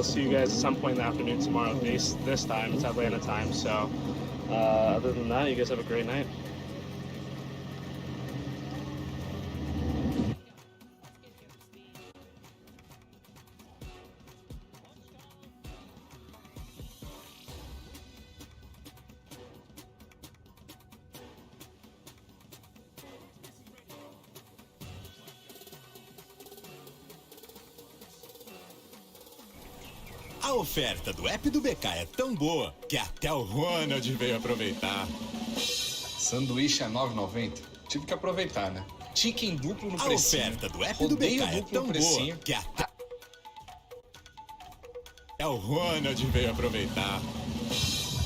I'll see you guys at some point in the afternoon tomorrow. This time, it's Atlanta time. So other than that, you guys have a great night. A oferta do app do BK é tão boa que até o Ronald veio aproveitar. Sanduíche a R$ 9,90. Tive que aproveitar, né? Chicken duplo no precinho. A oferta do app do BK é tão boa que até o Ronald veio aproveitar.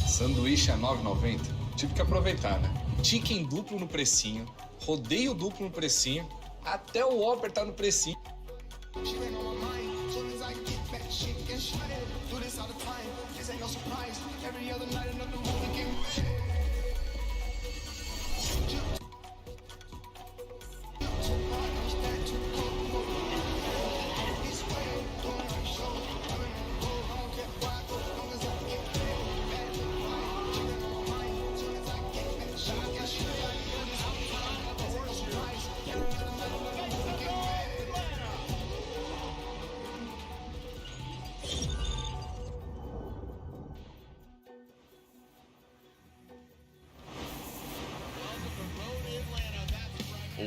Sanduíche a R$ 9,90. Tive que aproveitar, né? Chicken duplo no precinho. Rodeio duplo no precinho. Até o Whopper tá no precinho.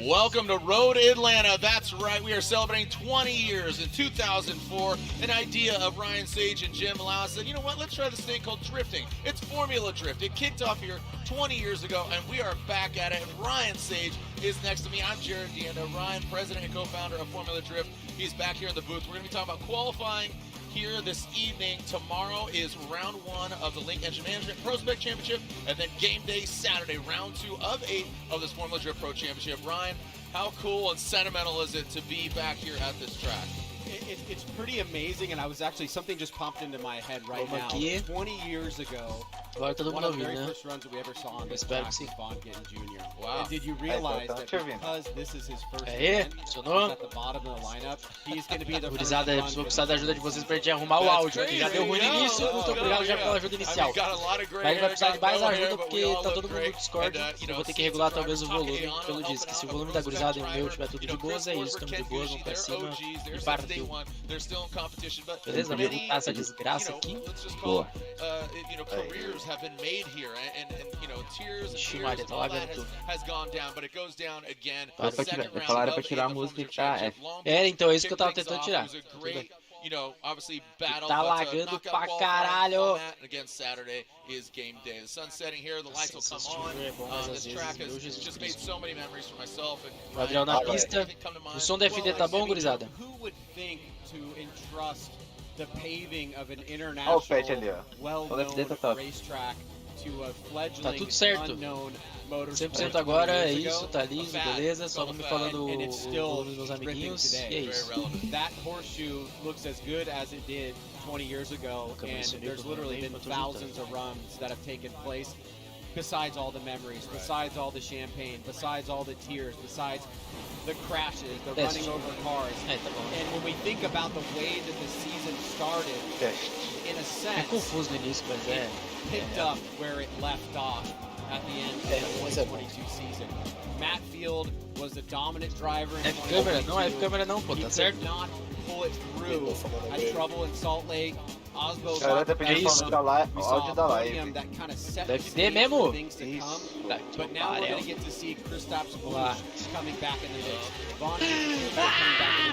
Welcome to Road Atlanta. That's right. We are celebrating 20 years. In 2004, an idea of Ryan Sage and Jim Lau said, you know what, let's try this thing called drifting. It's Formula Drift. It kicked off here 20 years ago, and we are back at it. And Ryan Sage is next to me. I'm Jared Deanda. Ryan, president and co-founder of Formula Drift. He's back here in the booth. We're going to be talking about qualifying here this evening. Tomorrow is round 1 of the Link Engine Management Prospect Championship, and then game day Saturday, round 2 of 8 of this Formula Drift Pro Championship. Ryan, how cool and sentimental is it to be back here at this track? It's pretty amazing, and I was actually, something just popped into my head right now. 20 years ago, agora todo one mundo of the very ouvindo, né? first runs that we ever saw on this Espero track que was sim. Bond getting Jr. Wow. And did you realize that te ouvindo. because this is his first Aê, event, funcionou? he's at the bottom of the lineup, he's going to be the first Gurizada, eu one vou to- precisar da ajuda de vocês pra gente arrumar o áudio, que já deu ruim no início, muito obrigado já pela ajuda inicial. Mas ele vai precisar de mais ajuda porque tá todo mundo no Discord, eu vou ter que regular talvez o volume pelo disco. Se o volume da gurizada e o meu tiver tudo de boas, é isso, estamos de boas, vamos pra cima e partiu. Beleza? Vamos botar essa desgraça aqui. Boa. Careers have been made here, and you know, tears and Ixi, tears Maria, and tá all that lagando tudo. has gone down, but it goes down again. Falaram pra tirar- Second falaram round pra of tirar a the música Formula que tá Championship. F. Long É, então, é isso que eu tava kicked tentando things tirar. off. It was a great, you know, obviously battle, Tá but, lagando knockout pra qualifying caralho. format, and again, Saturday is game day. The sun's setting here, the lights will come on. É bom, mas às This vezes, track meu has Jesus just made Cristo. so many memories for myself and O Adriel na Ryan. pista. Anything come to mind? O som da FD tá bom, gurizada? Who would think to entrust the paving of an Ó o international, pet ali, ó. well-known O FD tá top. racetrack to a fledgling, Tá tudo certo. unknown motorsport 100% agora, é 20 years isso, ago? tá liso, beleza, só vão me falando And o it's still volume dos meus amiguinhos, e é drifting isso. Very relevant. That horseshoe looks as good as it did 20 years ago, Nunca and mencionei there's o literally nome, been mas tô thousands of runs that have taken place, besides all the memories, besides all the champagne, besides all the tears, besides the crashes, the Yes. running over cars. É, tá bom. And when we think about the way that the season started, Teste. in a É sense, confuso no início, mas é. picked up where it left off at the end of the mas é bom. 2022 season. Matt Field was the dominant driver in F câmera, não é 2022. F câmera não, pô, He tá could certo? not pull it through. Had trouble in Salt Lake. Osbo Galera tá pedindo isso. falando da live, we áudio saw da a live. podium that kind of set Da the FD stage mesmo? for things to come. Tá, que But now we're pariu. going to get to see Kristaps Olá. coming back in the mix. Von coming back in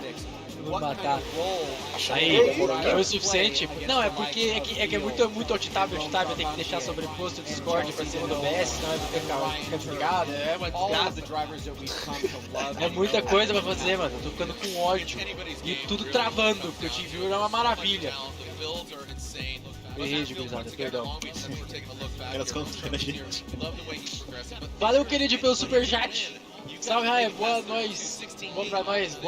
the mix. What kind matar. of role Aí, will foi o play suficiente. against Não, é the porque likes é of que é Field, muito alt-tab, tem que deixar sobreposto o Discord pra cima do OBS, senão fica desligado, é uma all of the desgraça. drivers that we've come to love. É muita coisa pra fazer, mano, eu tô ficando com ódio. E tudo travando, porque o TeamViewer era uma maravilha. Errei, gurizada, perdão. Elas contam a gente. Valeu, querido, pelo superchat. Salve, Raia, boa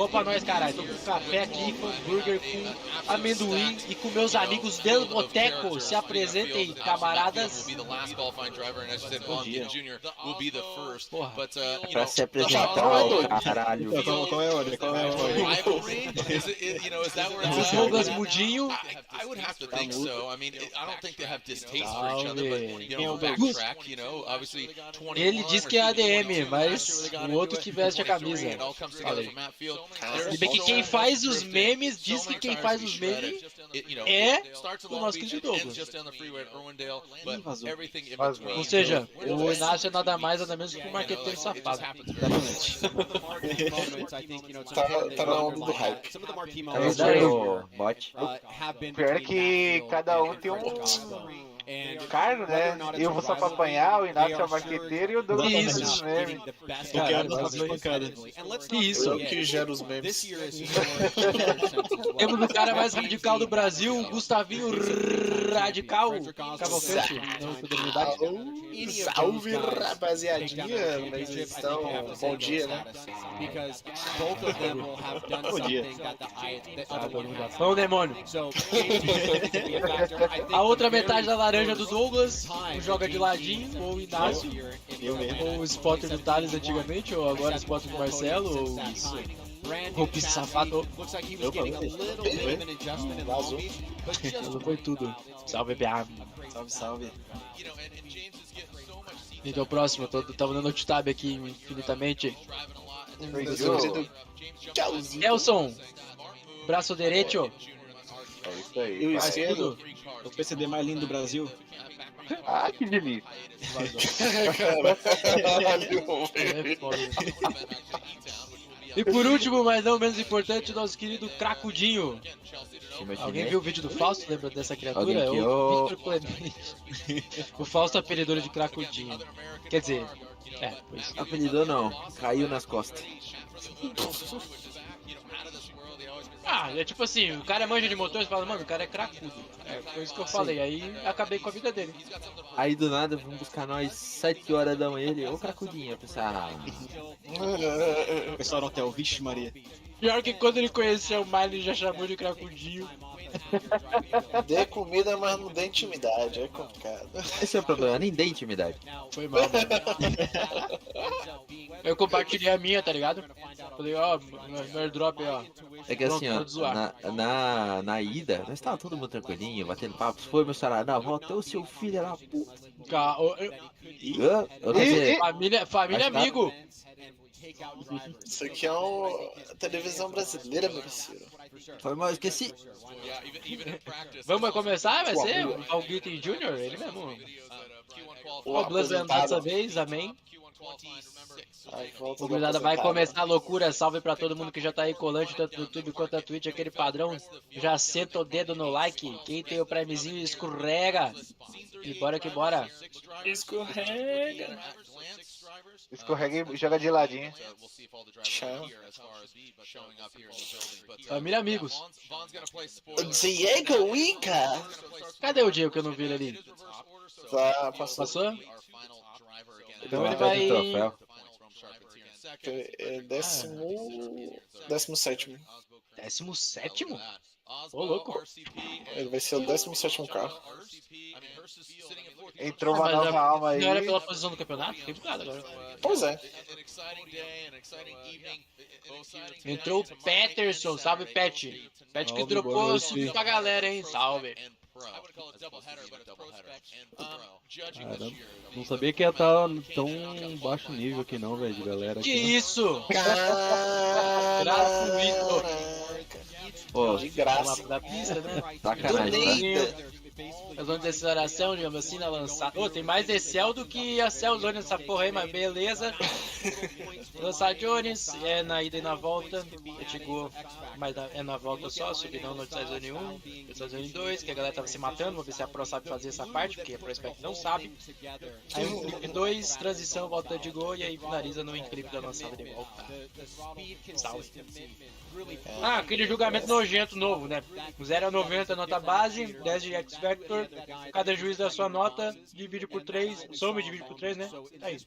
pra nós, caralho. Tô com café aqui, com hambúrguer, com amendoim e com meus amigos del boteco. Se apresentem, camaradas. Bom dia. Porra. Pra se apresentar, caralho. Qual é a ordem? O Douglas Mudinho. I would have to think so. I mean, I don't think they have distaste for each other, but backtrack, obviously 21. Ele diz que é ADM, mas o outro que veste a camisa. Se bem que quem faz os memes diz que quem faz os memes é o nosso querido Douglas. Ou seja, o Inácio é nada mais nada menos que um marqueteiro safado. Tá na onda do hype. Bot. Pior é que cada um tem um cargo, né? Eu vou só pra apanhar, o Inácio é o marqueteiro e o Douglas é os memes. Porque é das pancadas. Isso. Eu que gero os memes. Temos o cara mais radical do Brasil, o Gustavinho Radical Cavalcante. Salve, rapaziadinha. Mas estão... Bom dia, né? Bom dia. Vamos, demônio. A outra metade da laranja do Douglas, o joga de ladinho, ou o Inácio, ou o spotter do Thales antigamente, ou agora o spotter do Marcelo, ou o Piso Safado. Vazou. Foi tudo. Salve, BA. Salve. Então, próximo, tava dando alt-tab aqui infinitamente. Elson, braço direito. É isso aí. E o esquerdo, o PCD mais lindo do Brasil. Ah, que delícia. É foda. E por último, mas não menos importante, nosso querido Cracudinho. Alguém viu o vídeo do Fausto? Lembra dessa criatura? É o Victor Clemente. O Fausto apelidou ele de Cracudinho. Quer dizer, pois. Apelidou não, caiu nas costas. É tipo assim, o cara manja de motor e fala, mano, o cara é cracudo. Foi isso que eu falei, aí acabei com a vida dele. Aí do nada, vamos buscar nós 7 horas da manhã, ele, ô cracudinho, eu pensei, O pessoal no hotel, vixe Maria. Pior que quando ele conheceu o Miley, ele já chamou de cracudinho. Dê comida, mas não dê intimidade, é complicado. esse é o problema, nem dei intimidade. Foi mal, mano. Eu compartilhei a minha, tá ligado? Falei, meu airdrop, ó. É que assim, ó, na ida, nós tava todo mundo tranquilinho, batendo papo, foi meu salário, na volta, o seu filho era uma puta. Família amigo. Isso aqui é televisão brasileira, meu parceiro. Foi mal, esqueci. Vamos começar? Vai ser o Alguitin Jr.? Ele mesmo. O Blaz vai andar dessa vez, amém. O gurizada vai começar a loucura. Salve pra todo mundo que já tá aí colante, tanto no YouTube quanto na Twitch, aquele padrão. Já senta o dedo no like. Quem tem o Primezinho escorrega. E bora que bora. Escorrega. Escorrega e joga de ladinho. Família amigos. Diego Inca. Cadê o Diego que eu não vi ele ali? Tá, passou. Passou? Então ele vai... É 17º. 17º? Ô, louco. Ele vai ser o 17º carro. Entrou uma nova alma aí. Não era pela posição do campeonato? Fiquei bugado agora. Pois é. Entrou o Peterson, salve Pet. Pet que dropou subiu pra galera, hein? Salve. Caramba, não sabia que ia estar tão baixo nível aqui não, velho, de galera. Que aqui, isso? Gratuito. Pô, De graça. Da pista, né? sacanagem, tá? A zona de aceleração, digamos assim, na lançada. Ô, tem mais decel do que a Cellzone nessa porra aí, mas beleza. Lançar Jones, é na ida e na volta. Chegou, mas é na volta só, subidão no Zone 1, Zone 2, que a galera tava se matando. Vamos ver se a Pro sabe fazer essa parte, porque a Prospect não sabe. Aí um clipe 2, transição, volta de gol, e aí finaliza no clipe da lançada de volta. Salve. Aquele julgamento nojento novo, né? 0 a 90 nota base, 10 de X-Vector, cada juiz dá sua nota, divide por 3, soma e divide por 3, né? É isso.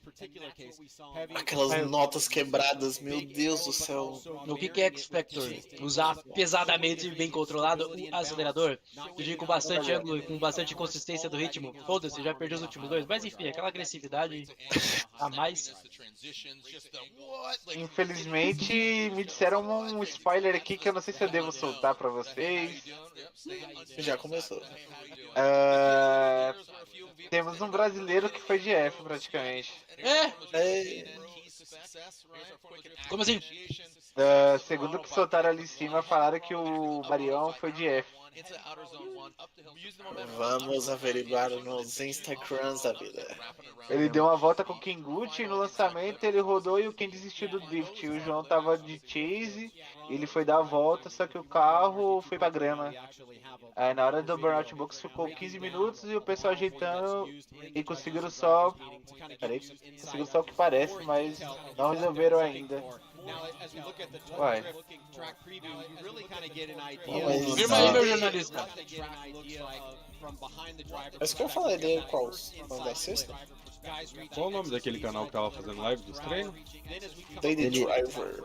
aquelas notas quebradas, meu Deus do céu. O que é X-Factor? Usar pesadamente e bem controlado o acelerador. Eu digo com bastante ângulo e com bastante consistência do ritmo. Foda-se, já perdi os últimos dois. Mas enfim, aquela agressividade a mais. Infelizmente, me disseram um spoiler aqui que eu não sei se eu devo soltar pra vocês. Já começou. Temos um brasileiro que foi de F praticamente. Como assim? Segundo o que soltaram ali em cima, falaram que o Barião foi de F. Vamos averiguar nos Instagrams da vida. Ele deu uma volta com o Kinguchi e no lançamento ele rodou e o Ken desistiu do drift. O João tava de chase, ele foi dar a volta, só que o carro foi pra grama. Aí na hora do Burnout Box ficou 15 minutos e o pessoal ajeitando e conseguiram só. Peraí, conseguiram só o que parece, mas não resolveram ainda. Uai. Firma aí, meu jornalista. Mas que eu falei dele, qual? Quando da sexta? Qual o nome daquele canal que tava fazendo live dos treinos? Lady Driver.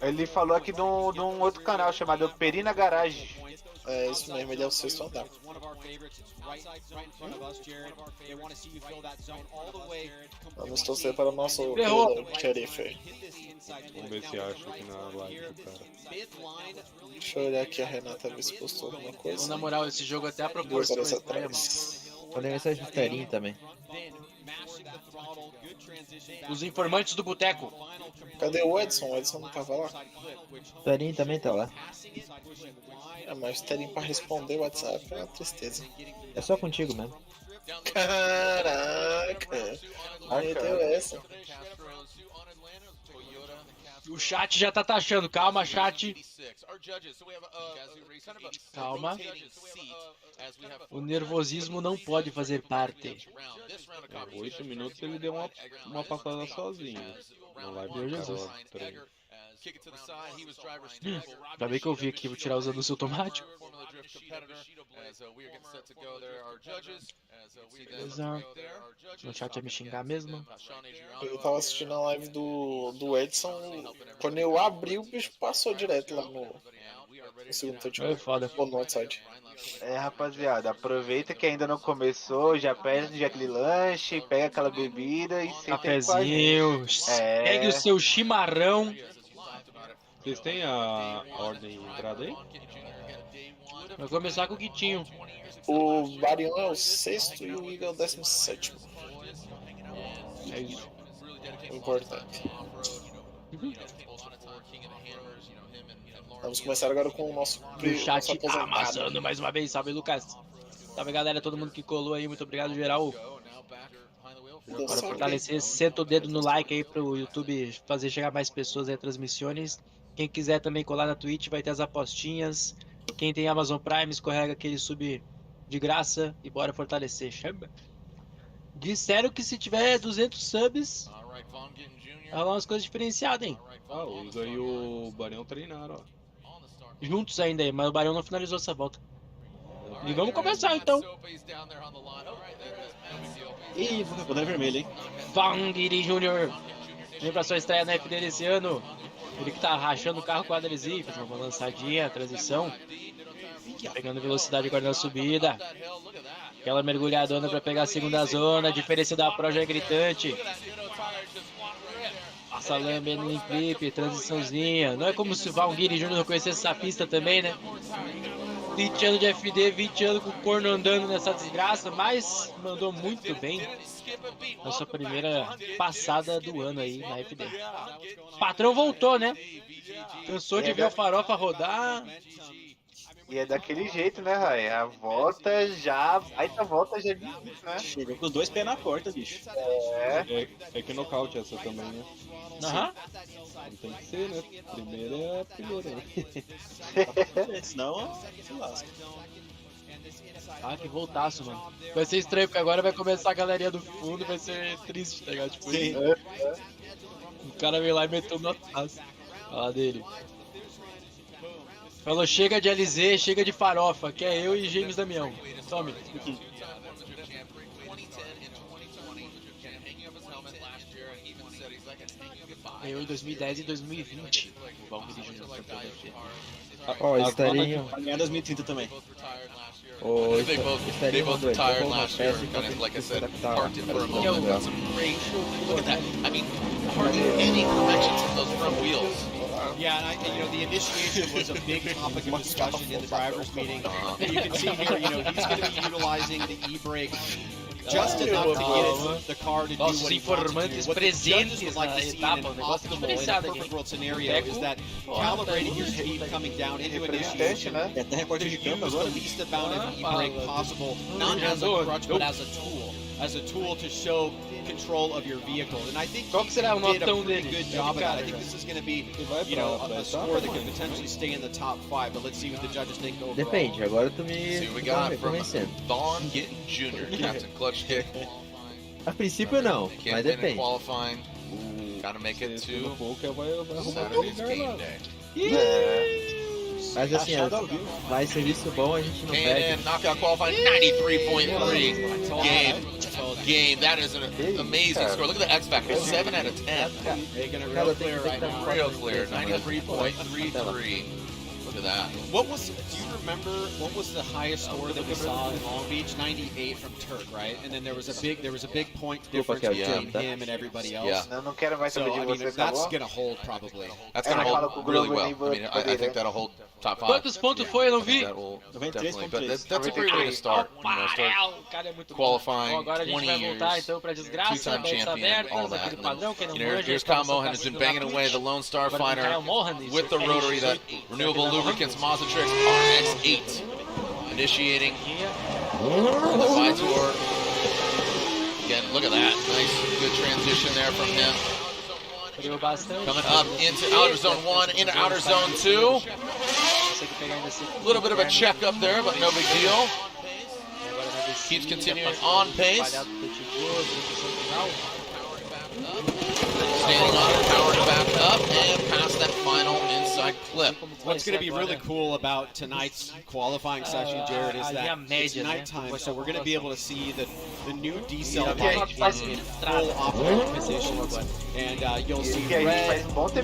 Ele falou aqui de um outro canal chamado Perina Garage. É isso mesmo, ele é o sexto andar. Vamos torcer para o nosso xerife. Vamos ver se acha aqui na live do cara. Deixa eu olhar aqui a Renata ver se postou alguma coisa. Na moral, esse jogo até a 2 proporção horas é estranha, mano. atrás. Mandei mensagem pro Terim também. Os informantes do boteco. Cadê o Edson? O Edson não tava lá. O Terim também tá lá. Mas terem pra responder o WhatsApp é uma tristeza. É só contigo mesmo. Caraca! Meteu essa. O chat já tá taxando. Calma, chat. Calma. O nervosismo não pode fazer parte. 8 minutos ele deu uma passada sozinho. Na live Meu do Jesus. cara, treino. Ainda bem que eu vi aqui, vou tirar os anúncios automáticos. Beleza. O chat ia me xingar mesmo. Eu tava assistindo a live do Edson. Quando eu abri, o bicho passou direto lá no segundo touchdown. É foda. Ou no outside. Rapaziada, aproveita que ainda não começou, já pede aquele lanche, pega aquela bebida e senta aí com a Cafezinho. gente. Pegue o seu chimarrão. Vocês têm a ordem de entrada aí? Vai começar com o Guitinho. O Barion é o sexto e o Eagle é o 17º. É isso. Importante. Vamos começar agora com o nosso O chat tá amassando mais uma vez. Salve, Lucas. Salve, galera. Todo mundo que colou aí. Muito obrigado, geral. Para fortalecer, senta o dedo no like aí pro YouTube fazer chegar mais pessoas aí, transmissões. Quem quiser também colar na Twitch vai ter as apostinhas. Quem tem Amazon Prime escorrega aquele sub de graça e bora fortalecer. Chama. Disseram que se tiver 200 subs, vai rolar umas coisas diferenciadas, hein? Ah, o Iga e o Barão treinaram, ó. Juntos ainda aí, mas o Barão não finalizou essa volta. E vamos começar então. Ih, vou botar vermelho, hein? Vangiri Jr. Vem pra sua estreia na FD desse ano. Ele que tá rachando o carro com o adesivo, fazendo uma lançadinha, transição. Pegando velocidade agora na subida. Aquela mergulhadona pra pegar a segunda zona. A diferença da Pro já é gritante. Passa lambendo no clipe, transiçãozinha. Não é como se o Vangiri Jr. não conhecesse essa pista também, né? 20 anos de FD, 20 anos com o corno andando nessa desgraça, mas mandou muito bem na sua primeira passada do ano aí na FD. O patrão voltou, né? Cansou de ver o Farofa rodar. E é daquele jeito, né, Rai? A volta já. A volta já né? Chegou com os 2 pés na porta, bicho. É que nocaute essa também, né? Aham. Tem que ser, né? Primeira é a primeira, né? Senão, se lasca. Ah, que voltaço, mano. Vai ser estranho, porque agora vai começar a galerinha do fundo, vai ser triste, tá ligado? Tipo, Sim. O cara veio lá e meteu no taça. Fala dele. Falou, chega de LZ, chega de farofa, que é eu e James Damião. Tome. Ganhou em 2010 e 2020. O Valkyrie Júnior campeão da FP. Ó, estariam. Vai ganhar 2030 também. Ou They both retired last year, kind of like I said, parked it for a moment. Got some great. Look at that. I mean, hardly any corrections in those front wheels. Yeah, and the initiation was a big topic of discussion in the drivers' meeting. And you can see here, he's going to be utilizing the e-brake just enough to get the car to do what he wants to do. What the judges would like to see in an optimal, in a perfect world scenario is that calibrating your speed coming down into initiation, to use the least amount of e-brake possible, not as a crutch, but as a tool to show control of your vehicle. And I think he did a pretty good job of that. I think this is going to be, a score that could potentially stay in the top 5, but let's see what the judges think overall. Depende, agora tu me See what we got from convencendo. Vaughn Gittin Jr., Captain Clutch Kick. A princípio não, mas Can't win in depende. qualifying. Gotta make it to Saturday's game day. Mas assim, mais serviço bom a gente não Came pede. in, knockout qualifying, 93.3. Game. That is an amazing score. Look at the X Factor, 7 out of 10. Making it real clear right now. Real clear, 93.33. Look at that. Do you remember what was the highest score that we saw in Long Beach? 98 from Turk, right? And then there was a big point difference between him and everybody else. Yeah. Eu não quero mais saber de você, tá That's bom? gonna hold probably. That's going to hold really well. I mean, I think that'll hold top 5. Quantos pontos foi? Eu não vi. That will definitely, but that's a great way to start. O cara é muito bom. Qualifying, Bom, agora a gente 20 vai voltar years, então pra desgraça, two-time meta champion, all abertas, that. aquele padrão, quem não And manja. here's Kyle Mohan has been banging away, the Lone Star Fighter with the rotary, that renewable lubricants Mazatrix RX8. Initiating the Vitor. Again, look at that. Nice, good transition there from him. Coming up into outer zone 1, into outer zone 2. A little bit of a check up there, but no big deal. Keeps continuing on pace. Standing on it, powering back up, and past that final inside clip. What's going to be really cool about tonight's qualifying session, Jared, is that it's nighttime, so we're going to be able to see the new decel light in full operating position. And you'll see red, you'll see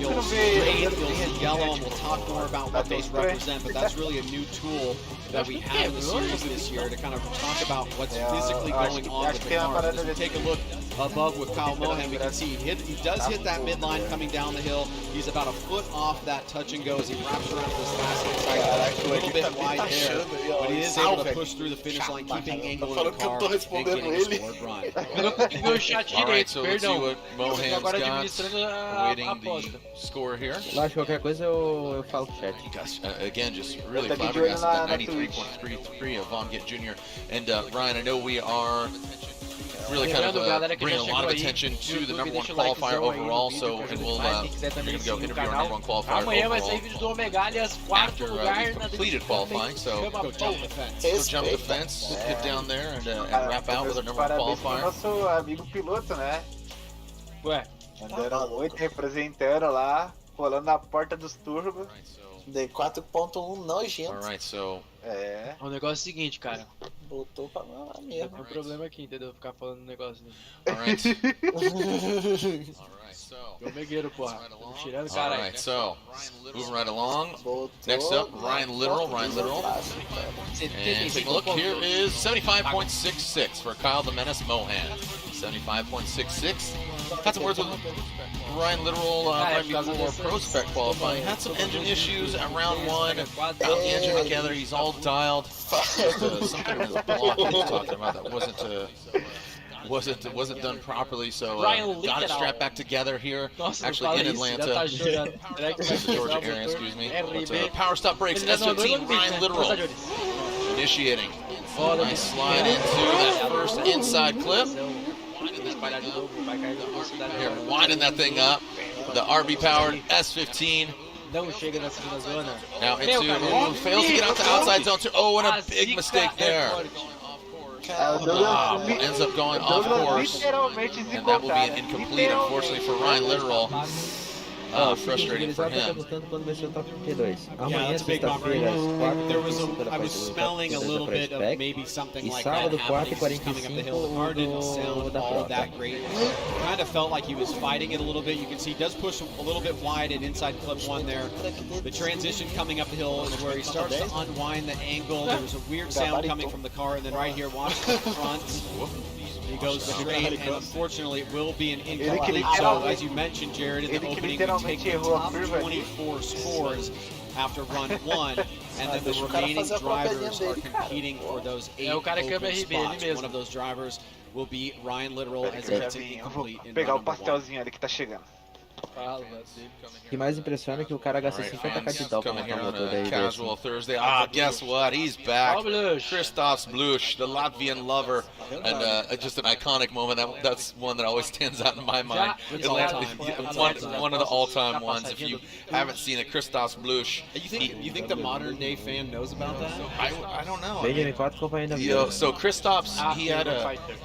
green, you'll see yellow, and we'll talk more about what those represent, but that's really a new tool that we have in the series this year to kind of talk about what's physically going on with the car. As we take a look above with Kyle Mohan, we can see he does hit that midline coming down the hill. He's about a foot off that touch and go as he wraps around this last inside, a little bit wide there, but he is able to push through the finish line, keeping angle in the car and getting a scored run. Alright, so let's see what Mohan's got. Awaiting the score here. Lá, qualquer coisa eu falo pro chat. Again, just really flabbergasted at 93.33 of Vaughn Gitt Jr. And Ryan, I know we are really kind of bringing a lot of attention to the number 1 qualifier overall, so and we'll we're going to go interview our number 1 qualifier overall after we've completed qualifying, so Go jump the fence. go jump the fence, get down there and wrap out with our number 1 Parabéns pro qualifier. nosso amigo piloto, né? Ué, Andando muito, representando lá, rolando na porta dos turbos. Dei 4.1 nojento. Alright, so É. o negócio é o seguinte, cara. Botou pra lá Tem mesmo. um problema aqui, entendeu? Ficar falando um negócio. alright. Alright, so Eu megueiro, porra. Tô tirando, caralho. Alright, so moving right along. Botou. Next up, Ryan Literal. And take a look, here is 75.66 for Kyle the Menace Mohan. 75.66. Had some words with Ryan Literal right before Prospect qualifying. Had some engine issues at round 1. Got the engine together, he's all dialed. Just, something in his block he was talking about that wasn't done properly, so got it strapped back together here, actually in Atlanta, the Georgia area, excuse me. But, power stop brakes, S15, Ryan Literal initiating. Nice slide into that first inside clip. Here, winding that thing up. The RB powered S15. Now into, fails to get out the outside zone too. Oh, and a big mistake there. Ends up going off course, and that will be an incomplete, unfortunately, for Ryan Literal. Eles frustrating for estavam him. perguntando quando vai ser o top P2. Amanhã, that's a big bummer. sexta-feira, às There was 4h45 a, pela I was partida smelling a da little bit of Spec. maybe something E like that sábado, happening since he's coming up the hill. The car didn't 4h45 sound da all prova. that great. Kind of felt like he was fighting it a little bit. You can see he does push a little bit wide and inside clip 1 there. The transition coming up the hill is where he starts to unwind the angle. There was a weird sound coming from the car, and then right here, watch the front. He goes straight, and unfortunately, it will be an incomplete. So, as you mentioned, Jared, in the opening, we take the top 24 scores after run 1, and then the remaining drivers are competing for those 8 open spots. One of those drivers will be Ryan Literal as it's incomplete in Pegar o run number 1. pastelzinho ali que tá chegando. O que mais impressiona é que o cara gasta 50k de dólar pra Coming montar here um on motor a daí. casual Thursday. Guess what? He's back. Christoph Blush, the Latvian lover, and just an iconic moment. That's one that always stands out in my mind. One of the all-time ones. If you haven't seen it, Christoph Blush. You think the modern day fan knows about that? I don't know. Bem de M4 companhia da vida. So Christoph's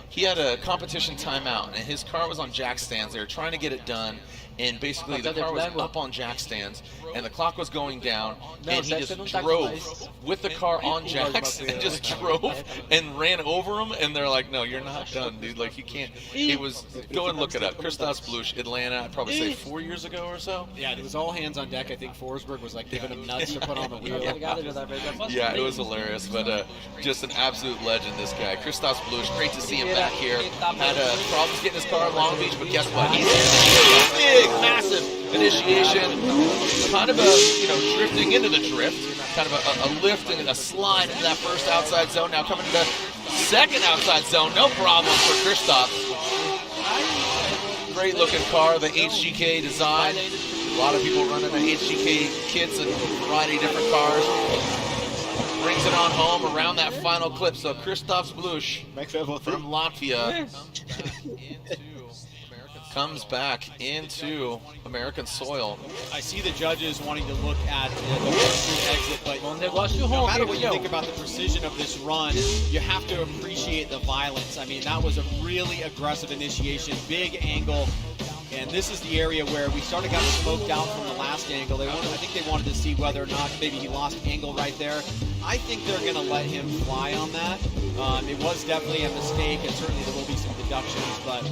he had a competition timeout, and his car was on jack stands. They were trying to get it done. And basically the car was up on jack stands and the clock was going down, and he just drove with the car on jacks and just drove and ran over him, and they're like, no, you're not done, dude, like you can't. It was, go and look it up, Christoph Blush, Atlanta, I'd probably say 4 years ago or so. Yeah, it was all hands on deck. I think Forsberg was like giving him nuts to put on the wheel. Yeah, it was hilarious, but just an absolute legend, this guy. Christoph Blush, great to see him back here. Had problems getting his car in Long Beach, but guess what? He's big, massive initiation, kind of a, drifting into the drift, kind of a lift and a slide into that first outside zone. Now coming to the second outside zone, no problem for Christoph. Great looking car, the HGK design. A lot of people running the HGK kits and a variety of different cars. Brings it on home around that final clip. So Christoph Blush from Latvia comes back into American soil. I see the judges wanting to look at the exit, but no matter what you think about the precision of this run, you have to appreciate the violence. I mean, that was a really aggressive initiation, big angle. And this is the area where we sort of got smoked out from the last angle. I think they wanted to see whether or not maybe he lost angle right there. I think they're going to let him fly on that. It was definitely a mistake, and certainly there will be some deductions, but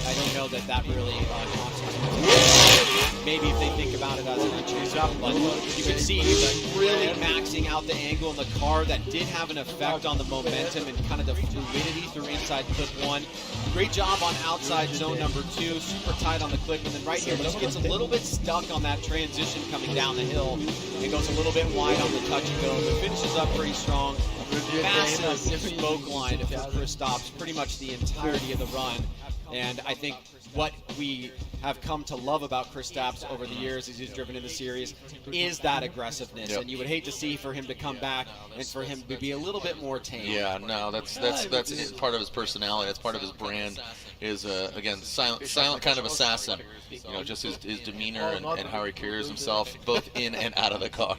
I don't know that that really constitutes. Maybe if they think about it as an injury, but you can see he was really maxing out the angle in the car. That did have an effect on the momentum and kind of the fluidity through inside clip 1. Great job on outside zone number 2, super tight on the clip, and then right here just gets a little bit stuck on that transition coming down the hill. It goes a little bit wide on the touch and go, but finishes up pretty strong. Massive smoke line for Christoph's pretty much the entirety of the run. And I think what we have come to love about Kristaps over the years as he's driven in the series is that aggressiveness. Yep. And you would hate to see for him to come back and for him to be a little bit more tame. Yeah, no, that's part of his personality. That's part of his brand. Is again silent kind of assassin. Just his demeanor and how he carries himself both in and out of the car,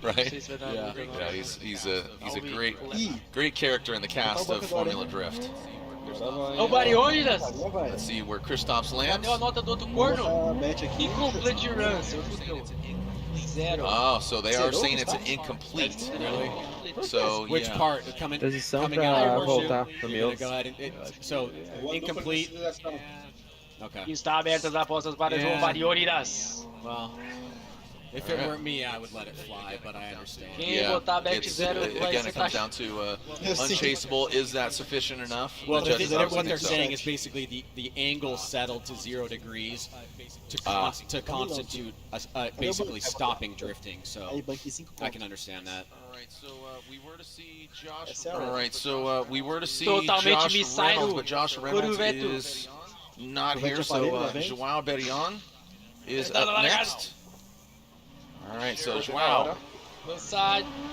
right? Yeah, he's a great character in the cast of Formula Drift. Let's see where Christoph's lands. Oh, so they are saying it's an incomplete. Really? So which part coming out? Voltar pro meu. Go ahead so incomplete. Okay. Está abertas as apostas para João Varioridas. Well, if it weren't me, I would let it fly, but I understand. Yeah, again, it comes down to unchaseable. Is that sufficient enough? Well, what they're saying is basically the angle settled to 0 degrees to constitute basically stopping drifting. So I can understand that. All right, so we were to see Josh. All right, so we were to see Josh Reynolds, but Josh Reynolds is not here. So João Berion is up next. All right, so João,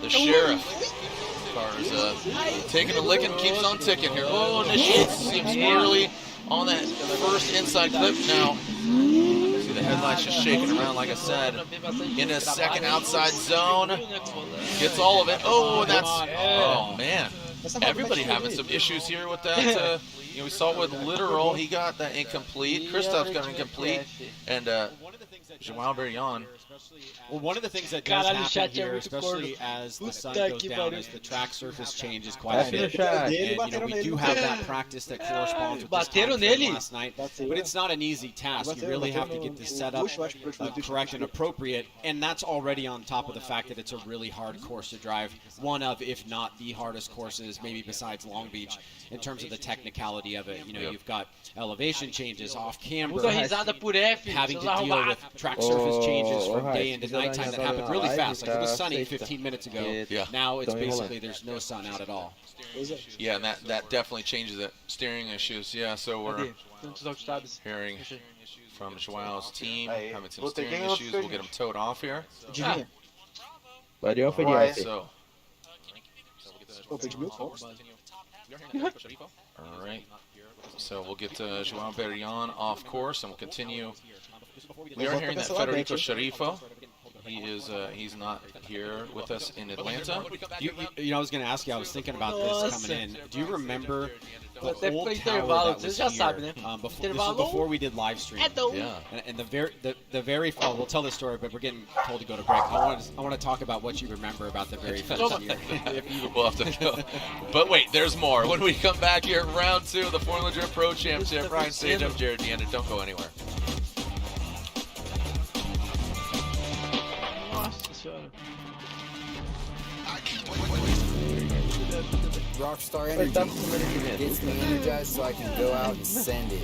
the sheriff. Car is taking a licking, keeps on ticking here. Oh, initiates, seems early on that first inside clip. Now, see the headlights just shaking around, like I said. Into a second outside zone. Gets all of it. Oh, and that's, oh man. everybody having some issues here with that. We saw with Literal, he got that incomplete. Kristaps got incomplete, and João Berrion. Well, one of the things that does happen here, especially as the sun goes down, is the track surface changes quite a bit. And, we do have that practice that corresponds with this time frame last night, but it's not an easy task. You really have to get this set up correct and appropriate, and that's already on top of the fact that it's a really hard course to drive. One of, if not the hardest courses, maybe besides Long Beach, in terms of the technicality of it. You've got elevation changes off camber, having to deal with track surface changes from day into nighttime that happened really fast. Like it was sunny 15 minutes ago. Now it's basically there's no sun out at all. Yeah, and that definitely changes it. Steering issues. Yeah, so we're hearing from Joao's team having some steering issues. We'll get him towed off here. So. All right. So we'll get João Berrion off course, and we'll continue. We are hearing that Federico Sharifo, he's not here with us in Atlanta. I was going to ask you, I was thinking about this coming in. Do you remember the old tower that was here? This was before we did live stream. Yeah. And the very we'll tell this story, but we're getting told to go to break. I want to talk about what you remember about the very first year. We'll have to go. But wait, there's more. When we come back here, round 2 of the Formula Drift Pro Championship, Ryan Sage, I'm Jared Deanna. Don't go anywhere. Rockstar Energy gets me energized so I can go out and send it.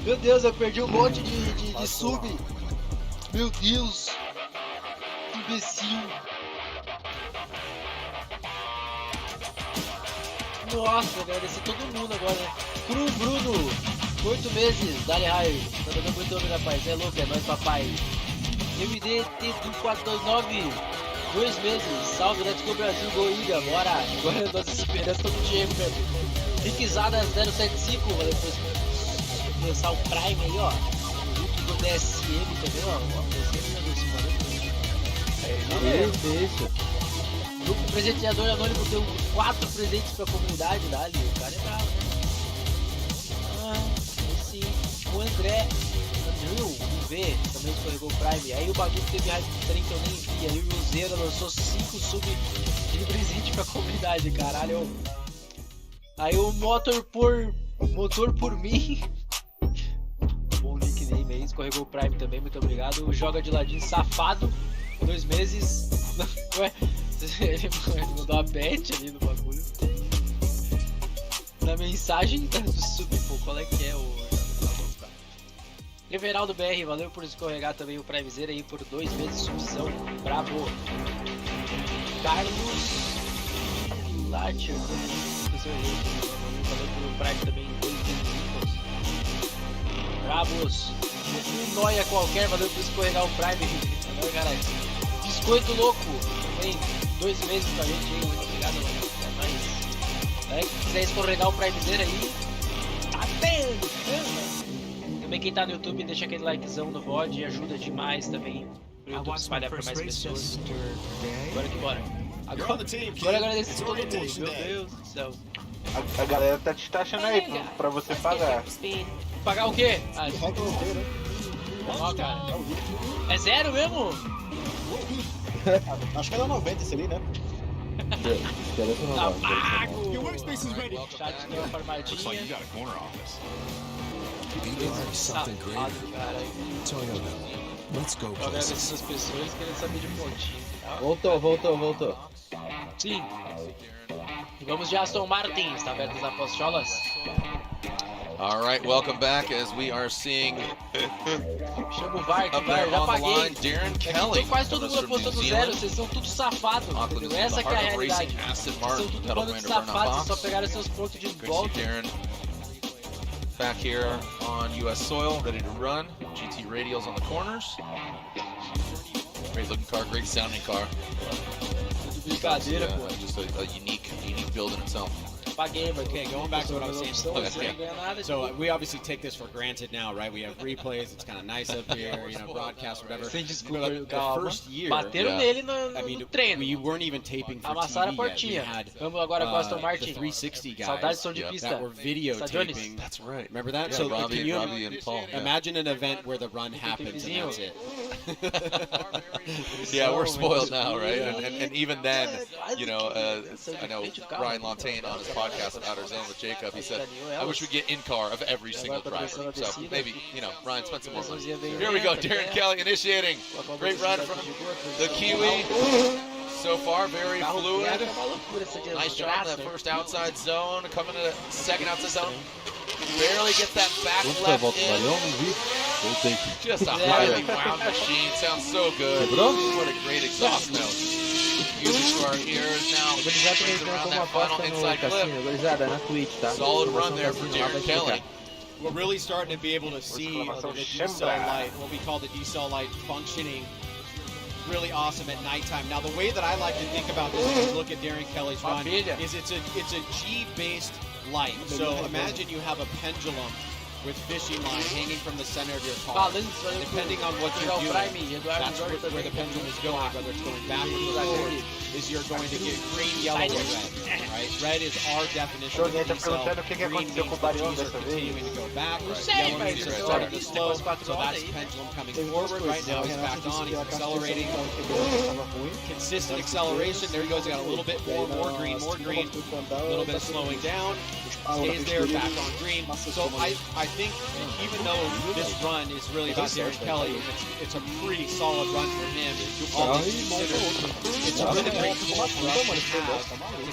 Meu Deus, eu perdi um monte de sub. Meu Deus. Imbecil. Nossa, velho, desci todo mundo agora, né? Cru Bruno, 8 meses, dá-lhe raio. Tá dando muito homem, rapaz. É louco, é nóis, papai. MD T429, 2 meses. Salve, Let's Go Brasil, Go Ilha, bora. Agora nós esperamos todo dia, velho. Riquizada 075, vai depois lançar o Prime aí, ó. Luke do DSM também, ó. Isso. O presenteador anônimo deu 4 presentes pra comunidade, dali. O cara é bravo. Sim. O André V também escorregou o Prime. Aí o bagulho teve hype de trem que eu nem vi. Aí o Roseira lançou 5 sub de presente pra comunidade, caralho. Aí o Motor por mim. Bom nickname aí, escorregou o Prime também, muito obrigado. O Joga de Ladinho Safado, 2 meses. Ué, ele mandou uma bet ali no bagulho. Na mensagem do sub, pô, qual é que é o... Everaldo BR, valeu por escorregar também o Primezeira aí por 2 meses de submissão. Bravo. Carlos Lacher, valeu pelo Prime também, 2 meses. Bravos. Um noia qualquer, valeu por escorregar o Prime. Valeu, caralho. Biscoito Louco, também 2 meses pra gente aí, muito obrigado. É nóis. Se quiser escorregar o Primezeira aí, tá tendo. Também quem tá no YouTube, deixa aquele likezão no VOD, ajuda demais também pro YouTube espalhar pra mais pessoas. Bora que bora. Agora agradecer a todo mundo, meu Deus do céu. A galera tá te taxando aí pra você pagar. Pagar o quê? Ah, ó, cara. É 0 mesmo? Acho que era 90 esse ali, né? Tá pago! O chat deu uma farmadinha. Eu agradeço essas pessoas querendo saber de pontinho. Voltou. Sim. E vamos de Aston Martin, está aberto as apostolas. All right, welcome back as we are seeing Chama o VAR, up there já on the paguei. line, Darren Kelly. Quase todo mundo apostando 0, vocês são tudo safados. Essa que é a realidade. Vocês são tudo bando de safados, vocês só pegaram seus pontos de volta. Back here on US soil, ready to run. GT radials on the corners. Great looking car, great sounding car. Brincadeira, pô. Just a unique build in itself. Paguei, mas Okay, going back to what I was saying. Você não ganha nada. So we obviously take this for granted now, right? We have replays. It's kind of nice up here, you know, broadcast, whatever. Sem desculpa, The calma. first year, Bateram nele no treino. We weren't even taping for Amassaram a TV yet. We portinha. had Vamos agora com o Aston the Martin. 360 guys Saudades são de pista. that were videotaping. That's right. Remember that? Yeah, so Robbie, can you Robbie and Paul. Yeah. imagine an event where the run happens and that's it? Yeah, we're spoiled now, right? And even then, you know, I know Ryan Lontaine on his podcast of Outer Zone with Jacob, he said, I wish we get in-car of every single driver. So maybe, you know, Ryan, spend some more money. Here we go, Darren Kelly initiating. Great run from the Kiwi. So far, very fluid. Nice job in that first outside zone. Coming to the second outside zone. Barely gets that back left in. Just a highly wound machine. Sounds so good. What a great exhaust note. Music to our ears now. Brings around that final inside clip. Solid run there for Darren Kelly. We're really starting to be able to see the D-cell light, what we call the D-cell light functioning really awesome at nighttime. Now, the way that I like to think about this when you look at Darren Kelly's run is it's a G-based light. So imagine you have a pendulum with fishing line hanging from the center of your car. Depending on what you're doing, that's where the pendulum is going, whether it's going backwards or forwards, is you're going to get green, yellow, or red. Right? Red is our definition of D-cell. Green means the G's are continuing to go back. Yellow means they're starting to slow. So that's pendulum coming forward. Right now he's back on. He's accelerating. Consistent acceleration. There he goes. He got a little bit more green, more green. A little bit of slowing down. Stays there, back on green. So I think even though this run is really about Darren Kelly, it's a pretty solid run for him. All things considered, it's a really great tool for us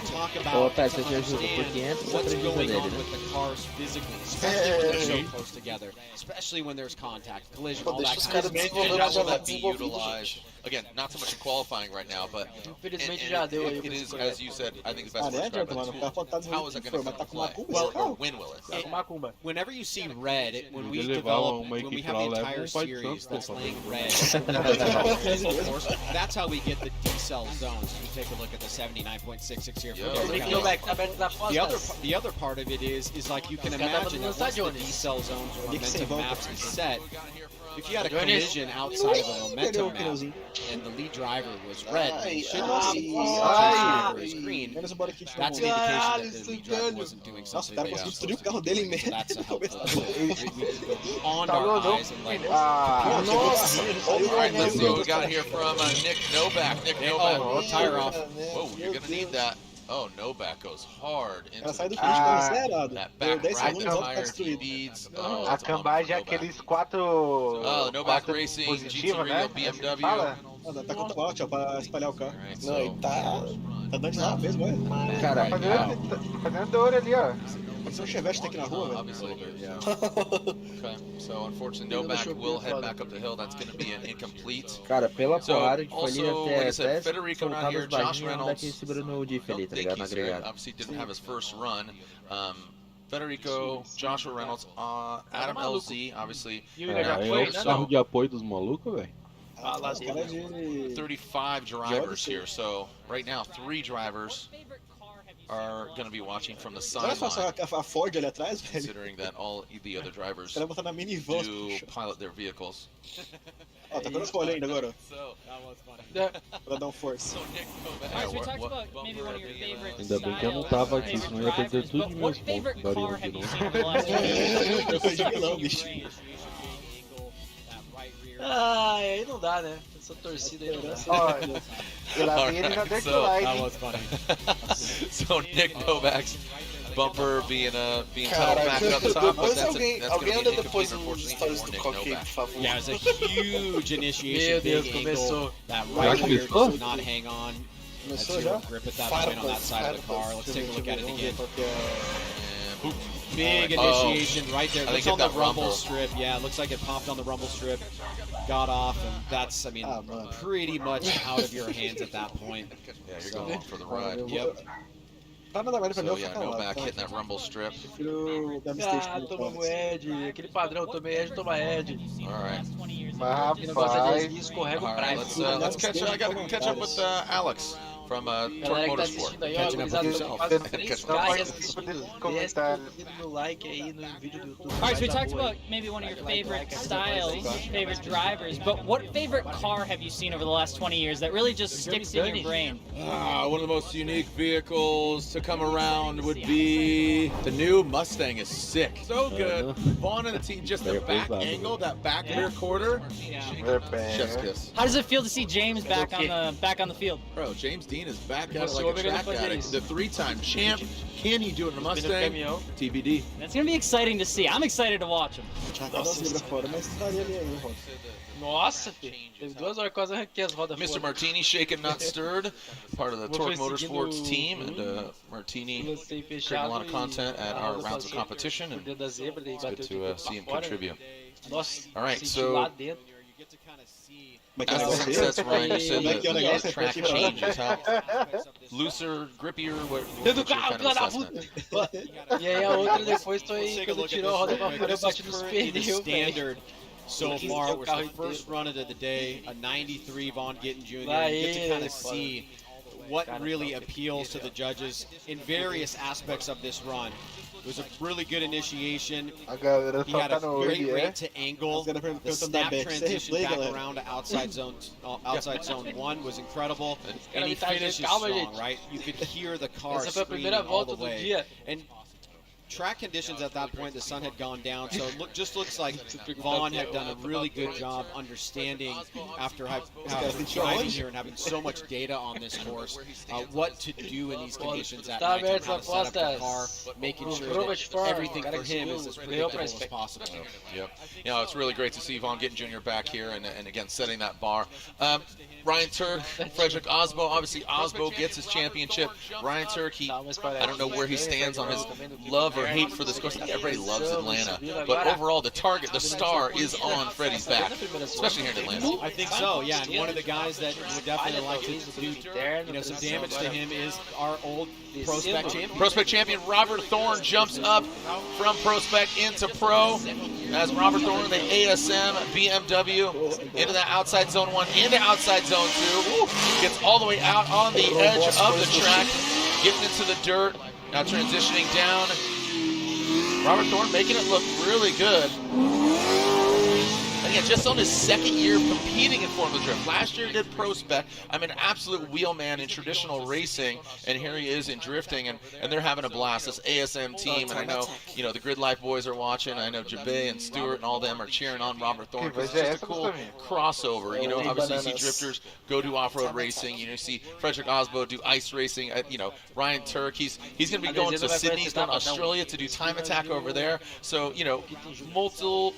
to talk about, to understand what's going on with the cars physically, especially when they're so close together, especially when there's contact, collision, all that kind of stuff. How will that be utilized? Again, not so much in qualifying right now, but it is, as you said, I think the best way to describe it. How is it going to come to play? Well, or when will it? Whenever you see red, when we develop, when we have the entire series that's playing red, that's how we get the D-cell zones. You take a look at the 79.66 here. The other part of it is like you can imagine that once the D-cell zones or momentum maps is set, if you had a collision outside of a momentum map and the lead driver was red, and he should see driver is green, that's an indication that the lead driver wasn't doing something. That's a helpful tool. On our eyes and like, all right, let's see what we got here from Nick Novak. Nick Novak, tire off. Whoa, you're gonna need that. Oh, Novak goes hard into that back bracket tire, he beads. A cambagem é aqueles quatro. Novak Racing positivo, GT né? BMW. Tá com bote, ó, pra espalhar o carro. Não, ele tá dando de lado mesmo, é? Caralho. Fazendo dor ali, ó. Pode ser um Chevette aqui na rua, velho. Obviously, yeah. Okay, so unfortunately, Novak will head back up the hill. That's going to be an incomplete. Cara, pela porrada que foi ali like I até said, Federico not here, Josh Reynolds. Daqui segura no diff ali, tá ligado? Na agregada. Obviously didn't have his first run. Federico, Joshua Reynolds, Adam LZ, obviously. É o carro de apoio dos malucos, velho. 35 drivers here, so right now 3 drivers are going to be watching from the sideline. A Ford ali atrás, velho. Considering that all the other drivers do pilot their vehicles. Ó, tá dando spoiler ainda agora. Pra dar um force. Ainda bem que eu não tava aqui, senão ia perder tudo de meus pontos. Daria de novo. Eu perdi vilão, bicho. Ah, aí não dá, né? Essa torcida aí não dá. Olha, eu lavei ele na deckline. So Nick Novak's bumper being tunneled back up top, but that's going to be an incomplete, unfortunately, for Nick Novak. Yeah, it's a huge initiation, big angle. That right rear does not hang on. Had zero grip at that point on that side of the car. Let's take a look at it again. Big initiation right there. Looks on the rumble strip. Yeah, it looks like it popped on the rumble strip. Got off, and that's, I mean, pretty much out of your hands at that point. Yeah, you're going along for the ride. Yep. So yeah, Novak hitting that rumble strip. Toma o Ed, aquele padrão, tomei Ed, toma Ed. Alright. Quem não gosta de escorrega o Let's catch up with Alex from Galera Torque que tá Motorsport. assistindo aí, ó, gurizada, estamos quase 3K assistindo. Desce o dedo no like aí no vídeo do YouTube. All right, so we talked about maybe one of your favorite styles, favorite drivers, but what favorite car have you seen over the last 20 years that really just sticks in your brain? One of the most unique vehicles to come around would be the new Mustang. Is sick, so good. Vaughn and the team, just the back angle, that back rear quarter. Chef's kiss. How does it feel to see James back on the field? Bro, James Dean is back at it like a track addict. The 3-time champ. Can he do it in a Mustang? TBD. That's gonna be exciting to see. I'm excited to watch him. Nossa, teve 2 horas quase arranquei as rodas. Mr. Martini, shaken not stirred, part of the Torque Motorsports team, and Martini creating a lot of content at our rounds of competition, and it's good to see him contribute. All right, so as the success, Ryan, you said that the track changes, how looser, grippier, what your kind of assessment? E aí a outra depois foi quando tirou a roda pra fora, eu bati nos pneus, standard so far was the first run of the day, a 93 Vaughn Gittin Jr. And you get to kind of see what really appeals to the judges in various aspects of this run. It was a really good initiation. He had a great rate to angle. The snap transition back around to outside zone 1 was incredible. And he finishes strong, right? You could hear the car screaming all the way. And track conditions at that point, the sun had gone down, so it just looks like Vaughn had done a really good job understanding after driving here and having so much data on this course, what to do in these conditions at night, and how to set up the car, making sure that everything for him is as predictable as possible. Yep. You know, it's really great to see Vaughn Gittin Jr. back here and again setting that bar. Ryan Turk, Frederick Osbo, obviously Osbo gets his championship. Ryan Turk, I don't know where he stands on his love or hate for this course. Everybody loves Atlanta, but overall the star is on Freddie's back, especially here in Atlanta. I think so, yeah. And one of the guys that would definitely like to do some damage to him is our old Prospect champion. Prospect champion Robert Thorne jumps up from Prospect into Pro as Robert Thorne, the ASM BMW, into that outside zone 1, into outside zone 2. Gets all the way out on the edge of the track, getting into the dirt. Now transitioning down. Robert Thorne making it look really good. Again, just on his 2nd year competing in Formula Drift. Last year he did Pro Spec. I'm an absolute wheelman in traditional racing, and here he is in drifting, and they're having a blast. This ASM team, and I know, you know, the Grid Life boys are watching. I know Jabe and Stewart and all them are cheering on Robert Thorne. It's just a cool crossover. You know, obviously you see drifters go do off-road racing. You know, you see Frederick Osbo do ice racing. You know, Ryan Turk, he's going to be going to Sydney, he's going to Australia to do time attack over there. So, you know, multiple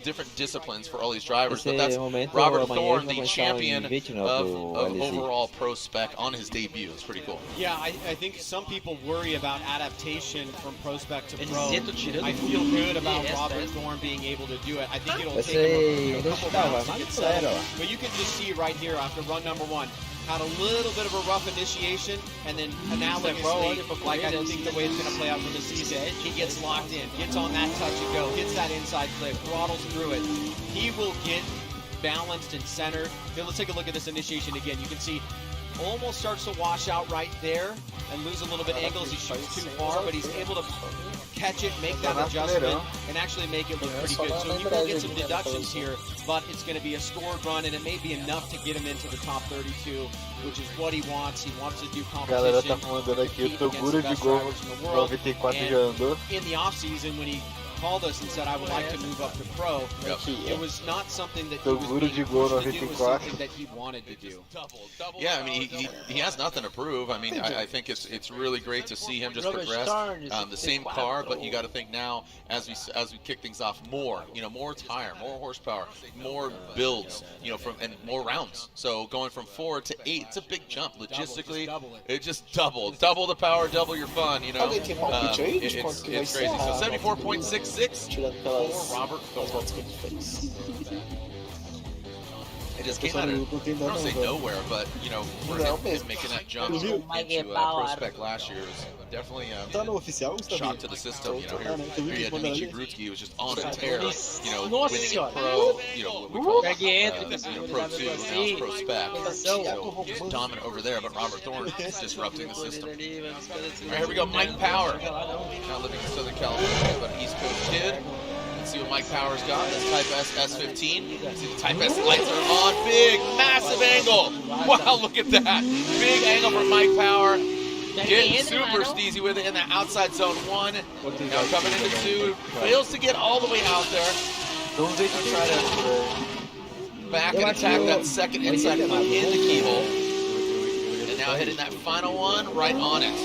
different disciplines for all these drivers, but that's Robert Thorne, the champion of overall Pro Spec on his debut. It's pretty cool. Yeah, I think some people worry about adaptation from Pro Spec to Pro. I feel good about Robert Thorne being able to do it. I think it'll take him a couple rounds to get settled. But you can just see right here after run number 1, had a little bit of a rough initiation, and then analogously, like I think the way it's going to play out for the season, he gets locked in, gets on that touch and go, hits that inside clip, throttles through it. He will get balanced and centered. Okay, let's take a look at this initiation again. You can see almost starts to wash out right there and lose a little bit angle as he shoots too far, but he's able to catch it, make that adjustment, and actually make it look pretty good. So you will get some deductions here, but it's going to be a scored run, and it may be enough to get him into the top 32, which is what he wants. He wants to do competition. Galera tá mandando aqui, eu tô duro de gol, 94 já andou. In the off-season, when he called us and said, I would like to move up to pro, it was not something that he was being pushed to do, it was something that he wanted to do. Yeah, I mean, he has nothing to prove. I mean, I think it's really great to see him just progress. The same car, but you got to think now, as we kick things off, more tire, more horsepower, more builds, and more rounds. So going from 4 to 8, it's a big jump logistically. It just double the power, double your fun. It's crazy. So 74.66 for Robert Thorne. It just came out of, I don't say nowhere, but, you know, for him making that jump into Pro Spec last year was definitely a shock to the system. You know, here you had Dmitry Grutsky, who was just on a tear, you know, winning in Pro, you know, what we call Pro 2, now it's Pro Spec. So just dominant over there, but Robert Thorne disrupting the system. All right, here we go, Mike Power. Now living in Southern California, but an East Coast kid. Let's see what Mike Power's got. That's Type S S15. See the Type S lights are on. Big, massive angle. Wow, look at that. Big angle for Mike Power. Getting super steezy with it in the outside zone 1. Now coming into 2. Fails to get all the way out there. Gonna try to back and attack that second inside in the keyhole. And now hitting that final one right on it.